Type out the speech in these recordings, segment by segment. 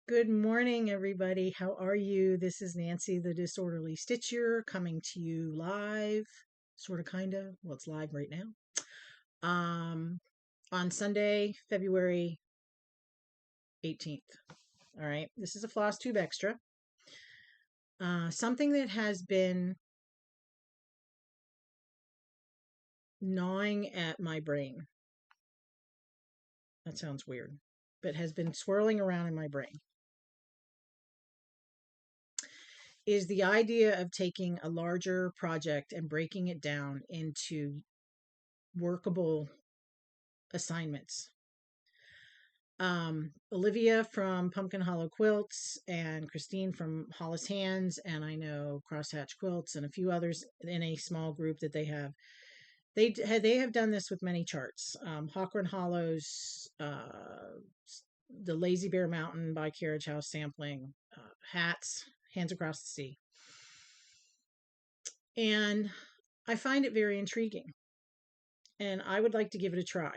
Good morning, everybody. How are you? This is Nancy, the Disorderly Stitcher, coming to you live, sort of, kind of. Well, it's live right now. On Sunday, February 18th. All right. This is a Flosstube extra. Something that has been gnawing at my brain. That sounds weird, but has been swirling around in my brain. Is the idea of taking a larger project and breaking it down into workable assignments. Olivia from Pumpkin Hollow Quilts and Christine from Hollis Hands, and I know Crosshatch Quilts and a few others in a small group that they have. They have done this with many charts. Hawkrun Hollows, the Lazy Bear Mountain by Carriage House sampling, hats, Hands Across the Sea. And I find it very intriguing. And I would like to give it a try.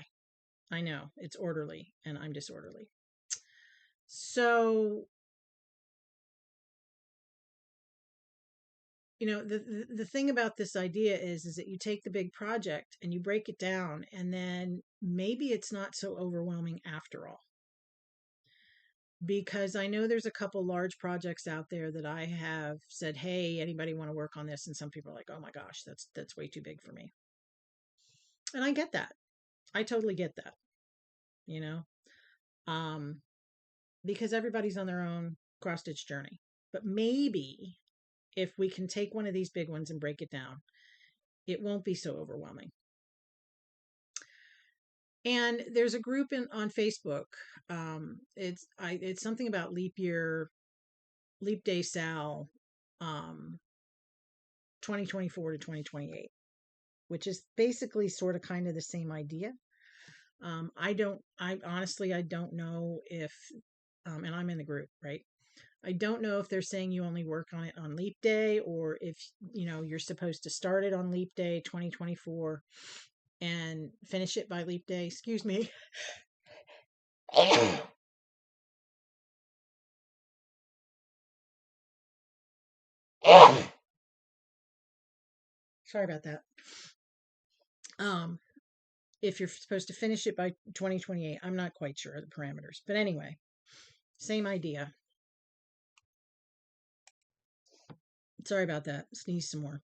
I know it's orderly and I'm disorderly. So, the thing about this idea is that you take the big project and you break it down, and then maybe it's not so overwhelming after all. Because I know there's a couple large projects out there that I have said, hey, anybody want to work on this? And some people are like, oh my gosh, that's way too big for me. And I get that. I totally get that. Because everybody's on their own cross stitch journey. But maybe if we can take one of these big ones and break it down, it won't be so overwhelming. And there's a group on Facebook. It's something about leap day SAL, 2024 to 2028, which is basically sort of kind of the same idea. I honestly don't know if, and I'm in the group, right? I don't know if they're saying you only work on it on leap day, or if, you're supposed to start it on leap day 2024 and finish it by leap day. Excuse me. Sorry about that. If you're supposed to finish it by 2028, I'm not quite sure of the parameters, but anyway, same idea. Sorry about that. Sneeze some more.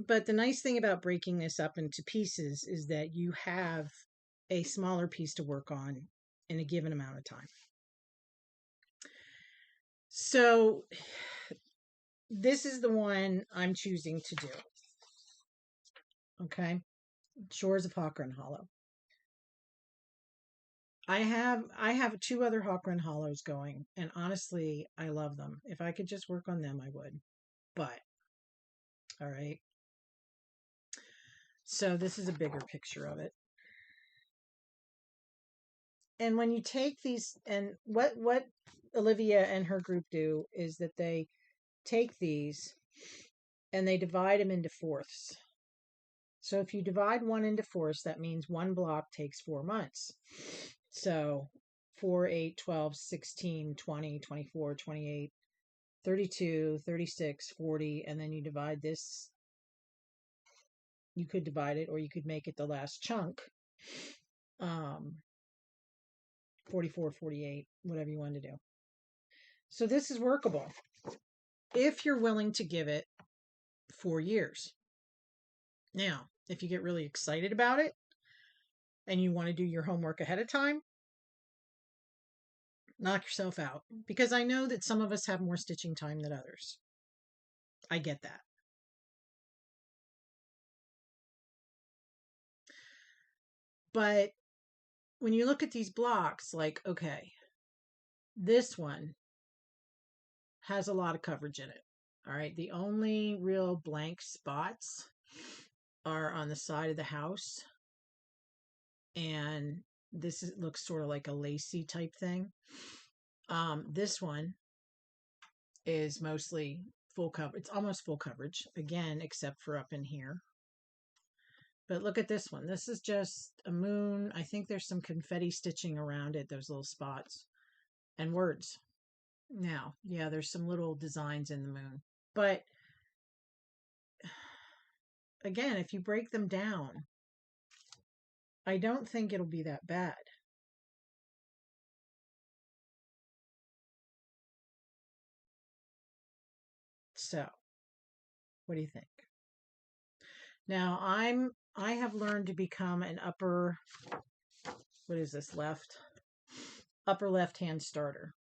But the nice thing about breaking this up into pieces is that you have a smaller piece to work on in a given amount of time. So this is the one I'm choosing to do. Okay. Shores of Hawkrun Hollow. I have two other Hawkrun Hollows going, and honestly, I love them. If I could just work on them, I would. But, all right. So this is a bigger picture of it. And when you take these, and what Olivia and her group do is that they take these and they divide them into fourths. So if you divide one into fourths, that means one block takes 4 months. So 4, 8, 12, 16, 20, 24, 28, 32, 36, 40, and then you divide this. You could divide it, or you could make it the last chunk. 44, 48, whatever you want to do. So this is workable if you're willing to give it 4 years. Now, if you get really excited about it and you want to do your homework ahead of time, knock yourself out, because I know that some of us have more stitching time than others. I get that. But when you look at these blocks, like, okay, this one has a lot of coverage in it. All right. The only real blank spots are on the side of the house. And this looks sort of like a lacy type thing. This one is mostly full cover. It's almost full coverage, again, except for up in here. But look at this one. This is just a moon. I think there's some confetti stitching around it, those little spots. and words. Now, yeah, there's some little designs in the moon. But again, if you break them down, I don't think it'll be that bad. So, what do you think? Now, I have learned to become an what is this, upper left-hand starter.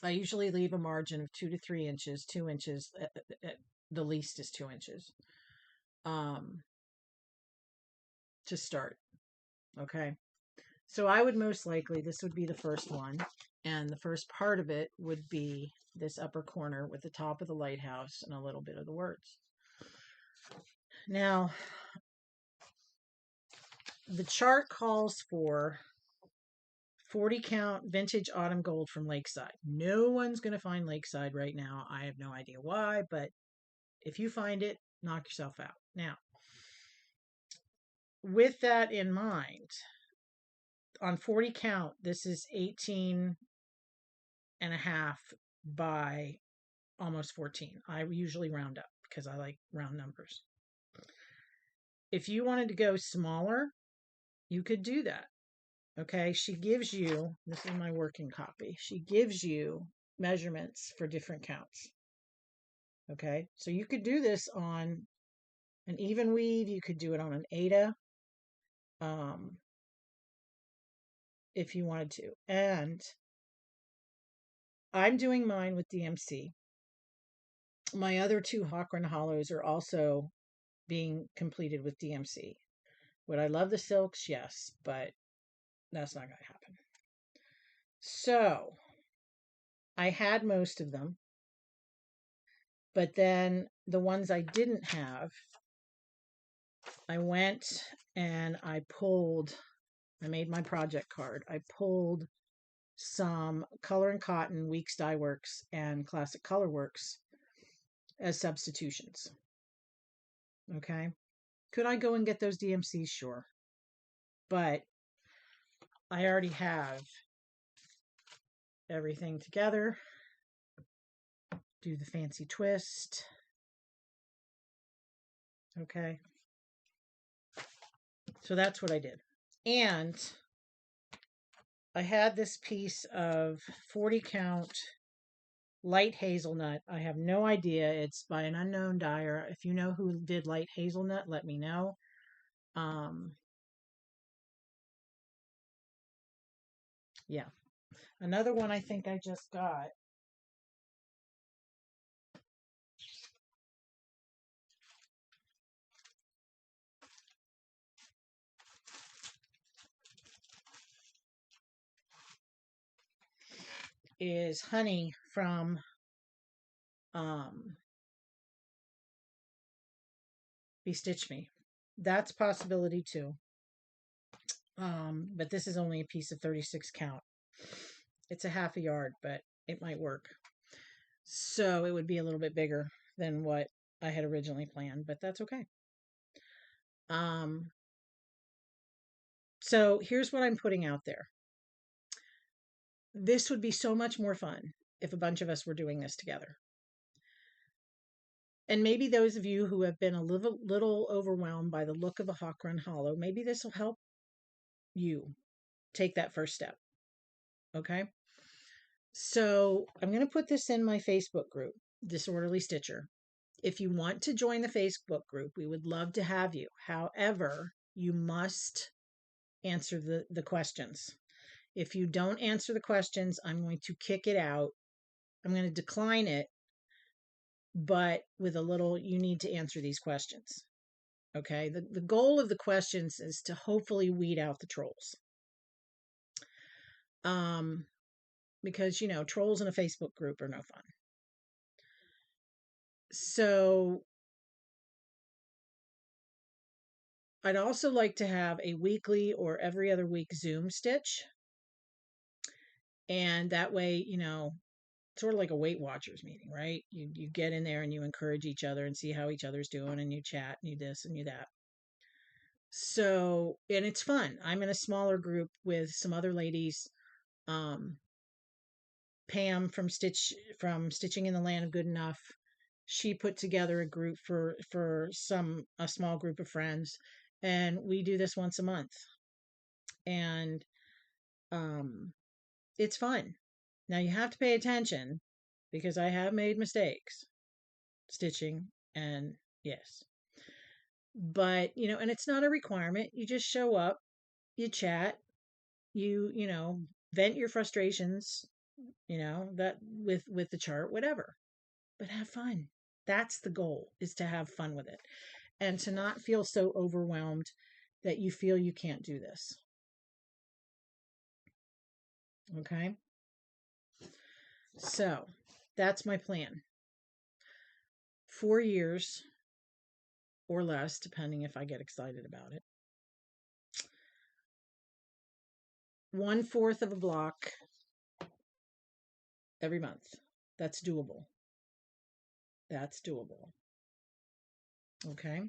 I usually leave a margin of 2 to 3 inches, 2 inches, at the least is 2 inches, to start. Okay. So I would most likely, this would be the first one. And the first part of it would be this upper corner with the top of the lighthouse and a little bit of the words. Now, the chart calls for 40 count vintage autumn gold from Lakeside. No one's going to find Lakeside right now. I have no idea why, but if you find it, knock yourself out. Now, with that in mind, on 40 count, this is 18 and a half by almost 14. I usually round up because I like round numbers. If you wanted to go smaller, you could do that. Okay, she gives you, this is my working copy, she gives you measurements for different counts. Okay, so you could do this on an even weave, you could do it on an Aida, if you wanted to. And I'm doing mine with DMC. My other 2 Hawk Run Hollows are also being completed with DMC. Would I love the silks? Yes, but that's not going to happen. So I had most of them, but then the ones I didn't have, I went and I made my project card. I pulled some Color and Cotton, Weeks Dye Works, and Classic Color Works as substitutions. Okay. Could I go and get those DMCs? Sure. But I already have everything together. Do the fancy twist. Okay. So that's what I did. And I had this piece of 40 count light hazelnut. I have no idea. It's by an unknown dyer. If you know who did light hazelnut, let me know. Yeah. Another one I think I just got is Honey from Bestitch Me. That's a possibility too. But this is only a piece of 36 count. It's a half a yard, but it might work. So it would be a little bit bigger than what I had originally planned, but that's okay. So here's what I'm putting out there. This would be so much more fun if a bunch of us were doing this together. And maybe those of you who have been a little overwhelmed by the look of a Hawk Run Hollow, maybe this will help you take that first step. Okay? So I'm going to put this in my Facebook group, Disorderly Stitcher. If you want to join the Facebook group, we would love to have you. However, you must answer the questions. If you don't answer the questions, I'm going to kick it out. I'm going to decline it, but with a little, you need to answer these questions. Okay? The goal of the questions is to hopefully weed out the trolls. Because, trolls in a Facebook group are no fun. So I'd also like to have a weekly or every other week Zoom stitch. And that way, sort of like a Weight Watchers meeting, right? You get in there and you encourage each other and see how each other's doing, and you chat and you this and you that. So, and it's fun. I'm in a smaller group with some other ladies Um, Pam from Stitching in the Land of Good Enough, she put together a group for a small group of friends, and we do this once a month, and um, it's fun. Now you have to pay attention because I have made mistakes stitching, and yes, but and it's not a requirement. You just show up, you chat, you vent your frustrations, that with the chart, whatever, but have fun. That's the goal, is to have fun with it and to not feel so overwhelmed that you feel you can't do this. Okay, so that's my plan. 4 years or less, depending if I get excited about it. 1/4 of a block every month. That's doable. That's doable. Okay.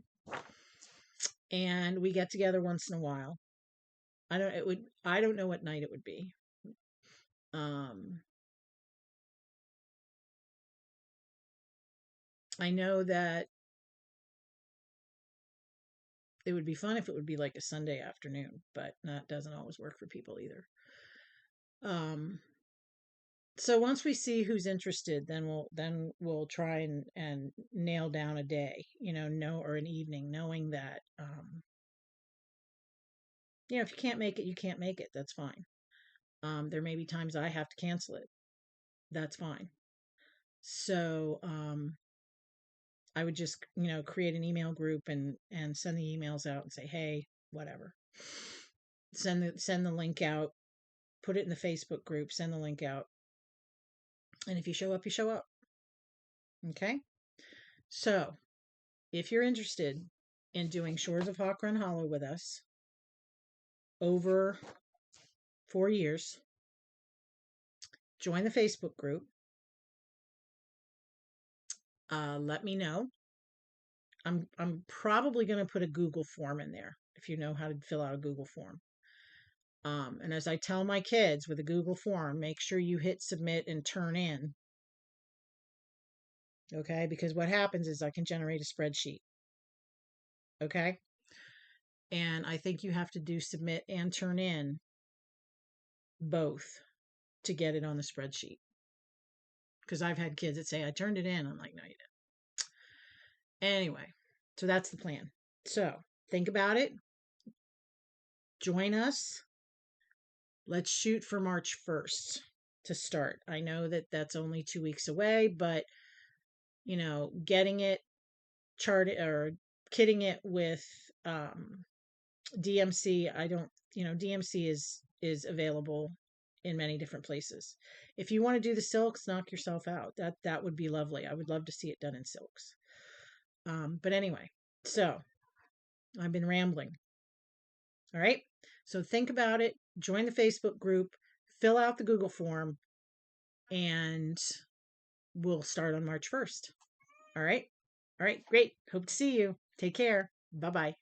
And we get together once in a while. I don't know what night it would be. I know that it would be fun if it would be like a Sunday afternoon, but that doesn't always work for people either. So once we see who's interested, then we'll try and nail down a day, or an evening, knowing that if you can't make it, you can't make it. That's fine. There may be times I have to cancel it. That's fine. So I would just create an email group and send the emails out and say, hey, whatever. Send the link out. Put it in the Facebook group. Send the link out. And if you show up, you show up. Okay. So if you're interested in doing Shores of Hawk Run Hollow with us over 4 years, join the Facebook group. Let me know. I'm probably going to put a Google form in there if you know how to fill out a Google form. And as I tell my kids with a Google form, make sure you hit submit and turn in. Okay, because what happens is I can generate a spreadsheet. Okay, and I think you have to do submit and turn in both to get it on the spreadsheet. Because I've had kids that say, I turned it in. I'm like, no, you didn't. Anyway, so that's the plan. So think about it. Join us. Let's shoot for March 1st to start. I know that that's only 2 weeks away, but getting it charted or kitting it with DMC, DMC is available in many different places. If you want to do the silks, knock yourself out. That would be lovely. I would love to see it done in silks. But anyway, so I've been rambling. All right. So think about it. Join the Facebook group. Fill out the Google form, and we'll start on March 1st. All right. All right. Great. Hope to see you. Take care. Bye-bye.